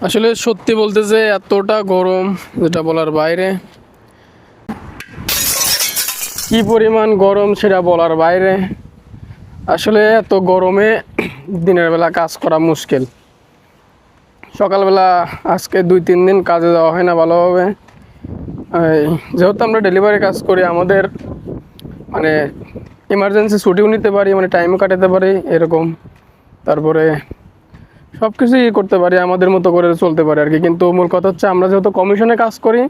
আসলে সত্যি বলতে যে এতটা গরম যেটা বলার বাইরে, কি পরিমাণ গরম সেটা বলার বাইরে। আসলে এত গরমে দিনের বেলা কাজ করা মুশকিল। সকালবেলা আজকে 2-3 দিন কাজে যাওয়া হয় না ভালোভাবে। যেহেতু আমরা ডেলিভারি কাজ করি, আমাদের মানে ইমার্জেন্সি ছুটিও নিতে পারি, মানে টাইমও কাটাতে পারি এরকম। তারপরে সব কিছুই করতে পারি, আমাদের মতো করে চলতে পারি আর কি। কিন্তু মূল কথা হচ্ছে আমরা যেহেতু কমিশনে কাজ করি,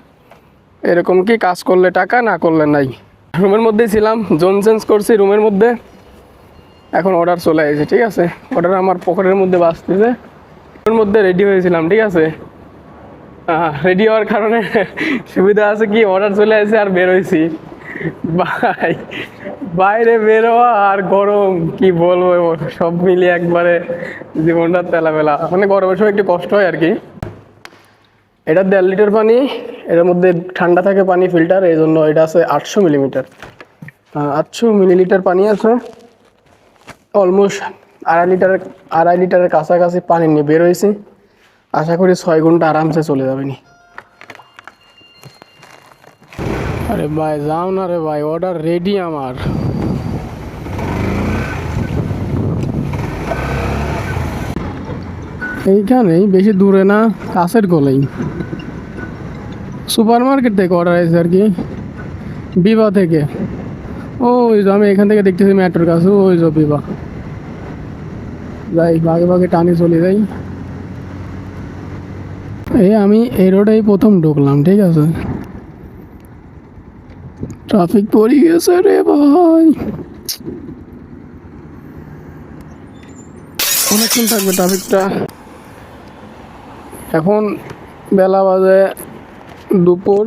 এরকম কি কাজ করলে টাকা, না করলে নাই। রুমের মধ্যেই ছিলাম, জোন চেঞ্জ করছি রুমের মধ্যে, এখন অর্ডার চলে আসছে। ঠিক আছে, অর্ডার আমার পকেটের মধ্যে বাজতেছে, রুমের মধ্যে রেডি হয়েছিলাম। ঠিক আছে, রেডি হওয়ার কারণে সুবিধা আছে কি, অর্ডার চলে আসছে আর বের হয়েছি ভাই। বাইরে বের হওয়া আর গরম, কি বলবো, সব মিলিয়ে একবারে জীবনটা তেলাবেলা। মানে গরমের সময় একটু কষ্ট হয় আর কি। এটা 1.5 লিটার পানি, এর মধ্যে ঠান্ডা থাকে পানি ফিল্টার, এই জন্য এটা আছে 800 মিলিমিটার, 800 মিলিলিটার পানি আছে। অলমোস্ট 2.5 লিটারের কাছাকাছি পানি নিয়ে বের হয়েছি। আশা করি 6 ঘন্টা আরামসে চলে যাবে নি। আরে ভাই যাও না রে ভাই, অর্ডার রেডি আমার। এইখানেই, বেশি দূরে না, কাছের গোলেই। সুপার মার্কেট থেকে অর্ডার আছে আর কি, বিভা থেকে। ওই যে আমি এখান থেকে দেখতেছি মেট্রোর কাছে, ওই যে বিভা। যাই ভাগে ভাগে টানি চলে যাই। আমি এই রোডেই প্রথম ঢুকলাম। ঠিক আছে, ট্রাফিক পড়ে গেছে রে ভাই, অনেকক্ষণ থাকবে ট্রাফিকটা। এখন বেলা বাজে দুপুর।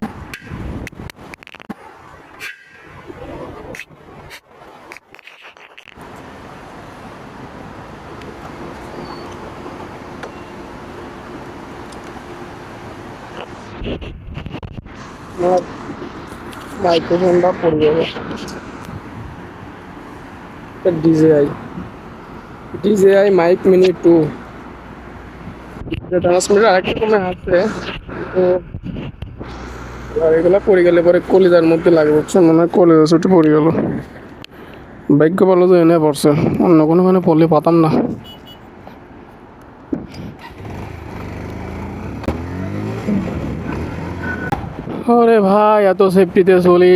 মাইক্রোফোনটা পড়ে যাবে। ডিজেআই মাইক মিনি 2, ট্রান্সমিটার আরেকটা কমে আছে। তো আর এগুলো পড়ে গেলে পরে কলিজার মধ্যে লাগে, বুঝছেন, মনে হয় কলিজা ছুটে পড়ে গেল। ভাগ্য ভালো যে এনে পড়ছে, অন্য কোনোখানে পড়লে পাতাম না। ওরে ভাই, এত সেফটিতে চলি।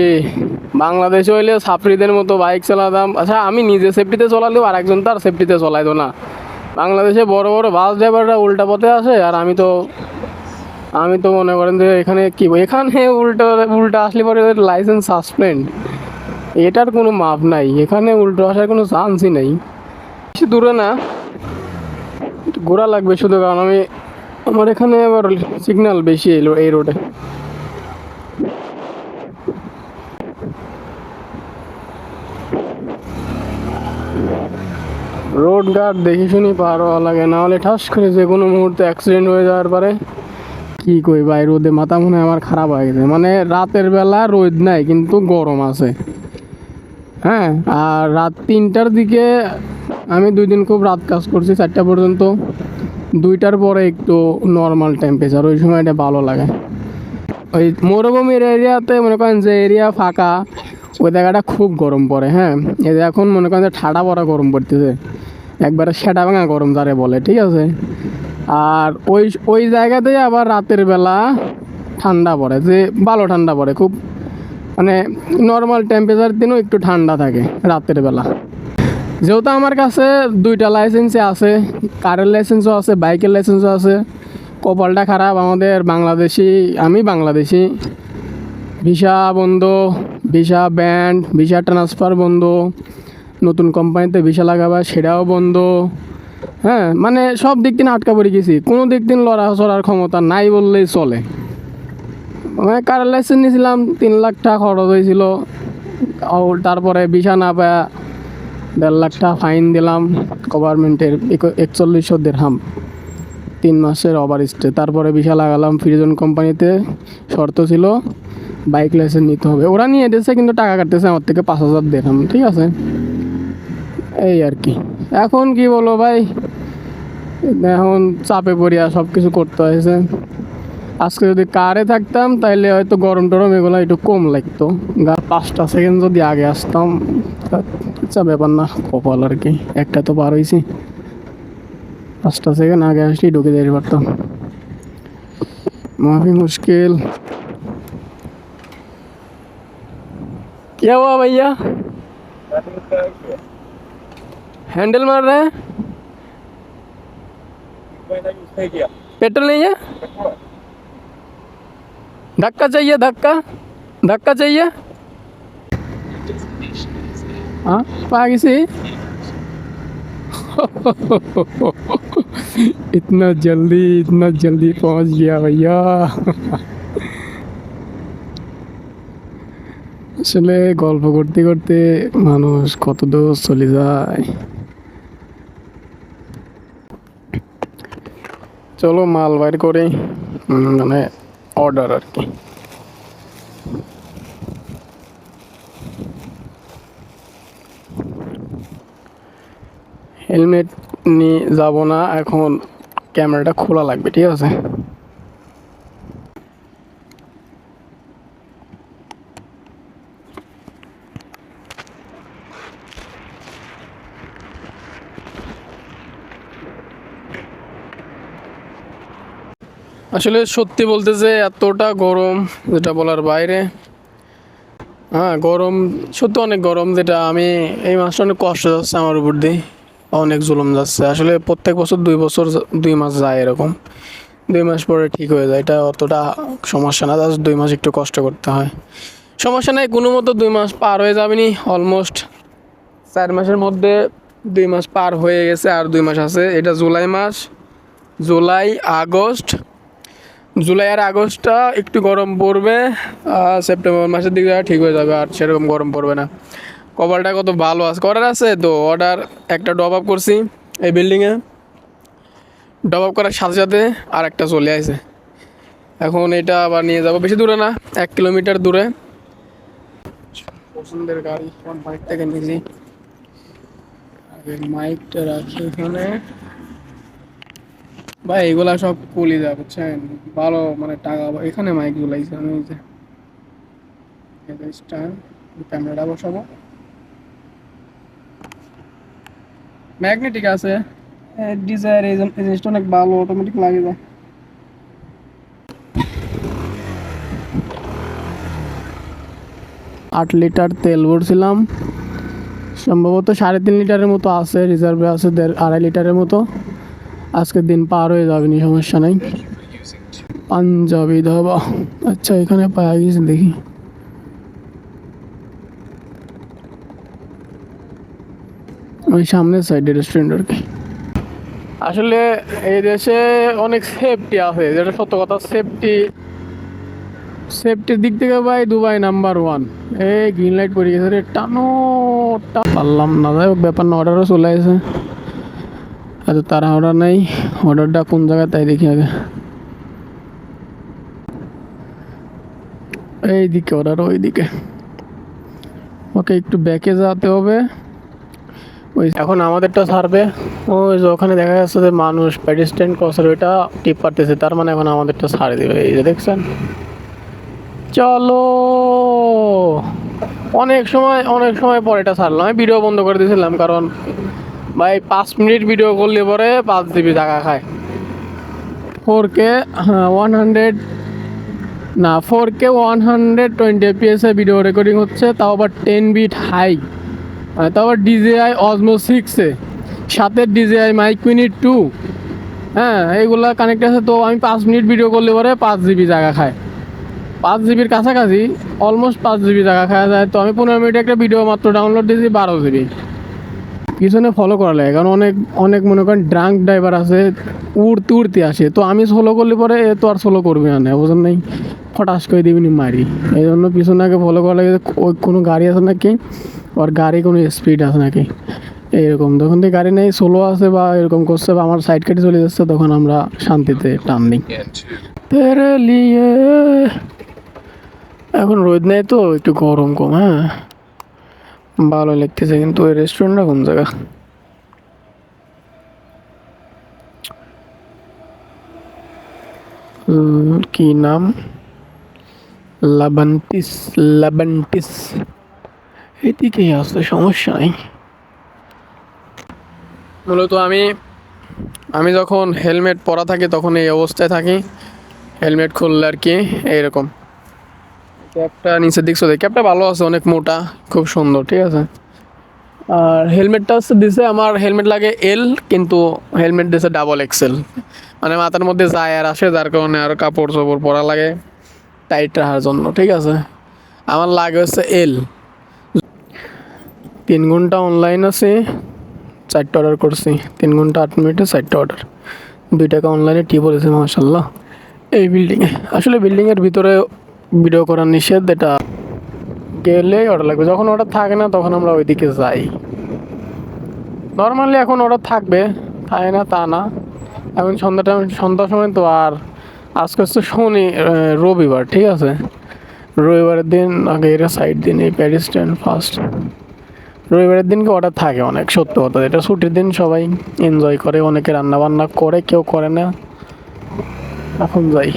বাংলাদেশে হইলে ছাত্রীদের মতো বাইক চালাতাম। আচ্ছা, আমি নিজে সেফটিতে চলালেও আর একজন তার সেফটিতে চলাইতো না। বাংলাদেশে বড় বড় বাস ড্রাইভাররা উল্টা পথে আসে, আর আমি তো মনে করেন যে এখানে কি, এখানে উল্টো উল্টা আসলে পরে লাইসেন্স সাসপেন্ড, এটার কোনো মাপ নাই। এখানে উল্টো আসার কোনো চান্সই নেই। বেশি দূরে না, ঘোরা লাগবে শুধু, কারণ আমার এখানে আবার সিগন্যাল বেশি এলো এই রোডে। রোড গার্ড দেখে শুনি পার হওয়া লাগে, না হলে ঠাস করে যে কোনো মুহূর্তে অ্যাক্সিডেন্ট হয়ে যাওয়ার পারে। কি কই ভাই, রোদে মাথা মনে হয় আমার খারাপ হয়ে গেছে। মানে রাতের বেলা রোদ নাই কিন্তু গরম আছে, হ্যাঁ। আর রাত 3টার দিকে, আমি 2 দিন খুব রাত কাজ করছি, 4টা পর্যন্ত। 2টার পরে একটু নর্মাল টেম্পারেচার, ওই সময়টা ভালো লাগে। ওই মরুভূমির এরিয়াতে মনে করেন যে এরিয়া ফাঁকা, ওই জায়গাটা খুব গরম পড়ে, হ্যাঁ। এই যে এখন মনে করেন যে ঠাডা পড়া গরম পড়তেছে, একবারে সেটা ভাঙা গরম যারে বলে। ঠিক আছে, আর ওই ওই জায়গাতেই আবার রাতের বেলা ঠান্ডা পড়ে, যে ভালো ঠান্ডা পড়ে খুব, মানে নর্মাল টেম্পারেচার দিনও একটু ঠান্ডা থাকে রাতের বেলা। যেহেতু আমার কাছে 2টা লাইসেন্সই আছে, কারের লাইসেন্সও আছে, বাইকের লাইসেন্সও আছে। কপালটা খারাপ আমাদের, আমি বাংলাদেশি, ভিসা বন্ধ, ভিসা ব্যান্ড, ভিসা ট্রান্সফার বন্ধ, নতুন কোম্পানিতে ভিসা লাগাবা সেটাও বন্ধ, হ্যাঁ। মানে সব দিক দিন আটকা পড়ে গেছি, কোনো দিক দিন লড়াচড়ার ক্ষমতা নাই বললেই চলে। মানে কারের লাইসেন্স নিয়েছিলাম, 3 লাখ টাকা খরচ হয়েছিল। তারপরে ভিসা না পায় 1.5 লাখ টাকা ফাইন দিলাম গভর্নমেন্টের, 4100 দিরহাম, 3 মাসের ওভার স্টে। তারপরে ভিসা লাগালাম ফ্রিজন কোম্পানিতে, শর্ত ছিল বাইক লাইসেন্স নিতে হবে। ওরা নিয়ে দিয়েছে কিন্তু টাকা কাটতেছে আমার থেকে 5000 দিরহাম। ঠিক আছে, এই আর কি। এখন কি বলো ভাই, এখন চাপে পড়িয়া সব কিছু করতে হয়েছে। আজকে যদি কারে থাকতাম তাইলে হয়তো গরম টরম এগুলো একটু কম লাগতো। 5টা সেকেন্ড যদি আগে আসতাম, আচ্ছা ব্যাপার না, কপাল আর কি। একটা তো পার হয়েছি, 5টা সেকেন্ড আগে আসলেই ঢুকে যেতে পারতাম। माफी मुश्किल। क्या हुआ भैया? हैंडल मार रहे हैं? पेट्रोल नहीं है? धक्का चाहिए, धक्का धक्का चाहिए। हाँ पागी से इतना जल्दी पहुंच गया भैया। আসলে গল্প করতে করতে মানুষ কত দূর চলে যায়। চলো মাল বাইর করে, মানে অর্ডার আর কি। হেলমেট নিয়ে যাব না এখন, ক্যামেরাটা খোলা লাগবে, ঠিক আছে? আসলে সত্যি বলতে যে এতটা গরম যেটা বলার বাইরে। হ্যাঁ গরম, সত্যি অনেক গরম, যেটা আমি এই মাসটা অনেক কষ্ট যাচ্ছে আমার উপর দিয়ে, অনেক জুলুম যাচ্ছে। আসলে প্রত্যেক বছর 2 মাস যায় এরকম, 2 মাস পরে ঠিক হয়ে যায়, এটা অতটা সমস্যা না। জাস্ট 2 মাস একটু কষ্ট করতে হয়, সমস্যা নাই। কোনো মতো 2 মাস পার হয়ে যাবেনি, অলমোস্ট 4 মাসের মধ্যে 2 মাস পার হয়ে গেছে, আর 2 মাস আছে। এটা জুলাই মাস, জুলাই আর আগস্টটা একটু গরম পড়বে, সেপ্টেম্বর মাসের দিকে ঠিক হয়ে যাবে, আর সেরকম গরম পড়বে না। কপালটা কত ভালো আছে, অর্ডার আছে তো। অর্ডার একটা ড্রপ আপ করছি এই বিল্ডিংয়ে, ড্রপ আপ করার সাথে সাথে আর একটা চলে আসে। এখন এটা আবার নিয়ে যাব, বেশি দূরে না, 1 কিলোমিটার দূরে। পছন্দের গাড়ি, মাইকটাকে নিয়েছি, আগে মাইকটা রাখি এখানে। ভাই এগুলা সব কলিজা, বুঝছেন? ভালো মানে টাকা এখানে মাইক ঝুলাইছে আমি, ওই যে ক্যামেরাটা বসাবো, ম্যাগনেটিক আছে। ডিজায়ার এই জিনিসটা অনেক ভালো, অটোমেটিক লাগে যায়। 8 লিটার তেল ভরছিলাম, সম্ভবত 3.5 লিটারের মতো আছে, রিজার্ভে আছে 2.5 লিটারের মতো। আজকের দিন পার হয়ে যাবে নি, সমস্যা নাই। পাঞ্জাবি ধাবা, আচ্ছা এখানে পাওয়া গেছে, দেখি। ওই সামনের সাইডে রেস্টুরেন্ট আর কি। আসলে এই দেশে অনেক সেফটি আছে, যেটা সত্য কথা। সেফটির দিক থেকে ভাই দুবাই নাম্বার 1। এই গ্রিন লাইট পড়ে গেছে রে, টানো পারলাম না, যাই হোক ব্যাপার না। অর্ডারও চলে আসে, এত তারা অর্ডার নাই। অর্ডারটা কোন জায়গায় তাই দেখি আগে। এইদিকে অর্ডার, ওইদিকে। ওকে একটু ব্যাকে যেতে হবে। ওই এখন আমাদেরটা ছাড়বে, ওই যে ওখানে দেখা যাচ্ছে যে মানুষ প্যাডিস্ট্যান্ড ক্রসার ওইটা টিপ পারতেছে, তার মানে এখন আমাদেরটা ছাড়ে দেবে। এই যে দেখছেন, চলো। অনেক সময় পরে এটা ছাড়লাম, আমি ভিডিও বন্ধ করে দিয়েছিলাম, কারণ ভাই 5 মিনিট ভিডিও করলে পরে 5 জিবি টাকা খায়। 4K, হ্যাঁ 120 FPS এ ভিডিও রেকর্ডিং হচ্ছে, তাও আবার 10 বিট হাই, তাও আবার DJI Osmo 6-এ, সাথে DJI Mic Mini 2। হ্যাঁ এইগুলা কানেক্ট আছে, তো আমি 5 মিনিট ভিডিও করলে পরে 5 জিবি জায়গা খায়, 5 জিবির কাছাকাছি, অলমোস্ট 5 জিবি জায়গা খাওয়া যায়। তো আমি 15 মিনিট একটা ভিডিও মাত্র ডাউনলোড দিয়েছি, 12 জিবি। পিছনে ফলো করা লাগে, কারণ অনেক মনে করেন ড্রাঙ্ক ড্রাইভার আছে, উড়তে আসে। তো আমি সোলো করলে পরে এ তো আর সোলো করবে না, বোঝেন নাই, ফটাস করে দিবি মারি। এই জন্য পিছনে আগে ফলো করা লাগে, ওই কোনো গাড়ি আছে নাকি, ওর গাড়ি কোনো স্পিড আছে নাকি, এইরকম। যখন থেকে গাড়ি নেই, সোলো আছে বা এরকম করছে বা আমার সাইড কেটে চলে যাচ্ছে, তখন আমরা শান্তিতে টান নিই। তেরে লিয়ে এখন রোদ নেই তো একটু গরম কম, হ্যাঁ ভালো লাগতেছে। কিন্তু ওই রেস্টুরেন্টটা কোন জায়গা? কি নাম, লাবান্টিস, লাবান্টিস, এদিকেই আসতে সমস্যা নেই। মূলত আমি আমি যখন হেলমেট পরা থাকি তখন এই অবস্থায় থাকি, হেলমেট খুললে আর কি এইরকম। ক্যাপটা নিচের দিক সোজা, ক্যাপটা ভালো আছে, অনেক মোটা, খুব সুন্দর, ঠিক আছে। আর হেলমেটটা হচ্ছে দিছে, আমার হেলমেট লাগে এল, কিন্তু হেলমেট দিছে ডাবল এক্সেল, মানে মাথার মধ্যে যায় আর আসে, যার কারণে আর কাপড় চোপড় পরা লাগে টাইট রাখার জন্য, ঠিক আছে। আমার লাগে হচ্ছে এল। 3 ঘন্টা অনলাইন আছে, 4টা অর্ডার করছি, 3 ঘন্টা 8 মিনিটে 4টা অর্ডার, 2 টাকা অনলাইনে টিপ বলেছে মাশাল্লাহ। এই বিল্ডিংয়ে, আসলে বিল্ডিংয়ের ভিতরে ভিডিও করার নিষেধ, এটা গেলে অর্ডার লাগবে, যখন অর্ডার থাকে না তখন আমরা ওইদিকে যাই। নর্মালি এখন অর্ডার থাকবে, থাকে না তা না। এখন সন্ধ্যার সময় তো, আর আজকে হচ্ছে রবিবার, ঠিক আছে। রবিবারের দিন আগে এরা সাইড দিন, এই প্যারিস স্ট্যান্ড ফার্স্ট, রবিবারের দিনকে অর্ডার থাকে অনেক, সত্য কথা। এটা ছুটির দিন, সবাই এনজয় করে, অনেকে রান্না বান্না করে, কেউ করে না। এখন যাই।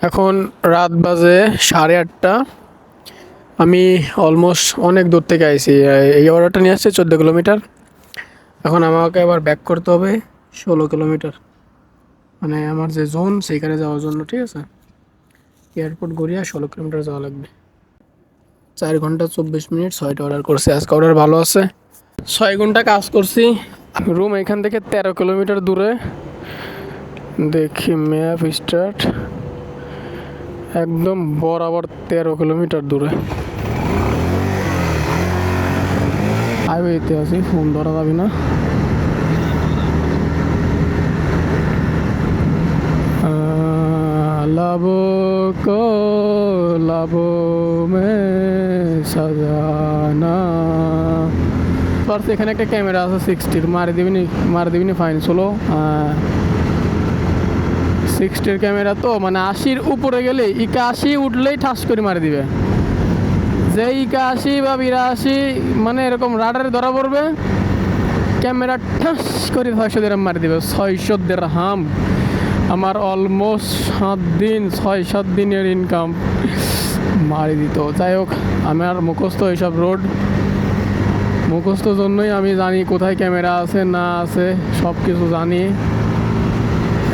এখন রাত বাজে 8:30। আমি অলমোস্ট অনেক দূর থেকে আইছি, এই অর্ডারটা নিয়ে আসছে 14 কিলোমিটার। এখন আমাকে আবার ব্যাক করতে হবে 16 কিলোমিটার, মানে আমার যে জোন সেইখানে যাওয়ার জন্য, ঠিক আছে। এয়ারপোর্ট গড়িয়া 16 কিলোমিটার যাওয়া লাগবে। 4 ঘন্টা 24 মিনিট, 6টা অর্ডার করছি, আজকে অর্ডার ভালো আছে। 6 ঘন্টা কাজ করছি। রুম এখান থেকে 13 কিলোমিটার দূরে, দেখি ম্যাপ স্টার্ট, একদম বরাবর 13 কিলোমিটার দূরে। হাইওয়েতে আছি, ফোন ধরা যাবে না। লাবো কো লাবো মে সাজানা। পারছে, এখানে একটা ক্যামেরা আছে 60-র, মারি দিবিনি ফাইন। 60-র ক্যামেরা তো, মানে 80-র উপরে গেলে, ইকা 80 উঠলেই ঠাস করে মারি দিবে। যে ইকা 80 বা 82, মানে এরকম রাডারে ধরা পড়বে, ক্যামেরা ঠাস করে 600 দিরহাম মারি দিবে। 600 দিরহাম আমার অলমোস্ট 6-7 দিনের ইনকাম মারি দিত। যাই হোক, আমার মুখস্থ এইসব রোড, মুখস্থ জন্যই আমি জানি কোথায় ক্যামেরা আছে না আছে, সব কিছু জানি,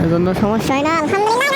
এজন্য সমস্যা হয় না, আলহামদুলিল্লাহ।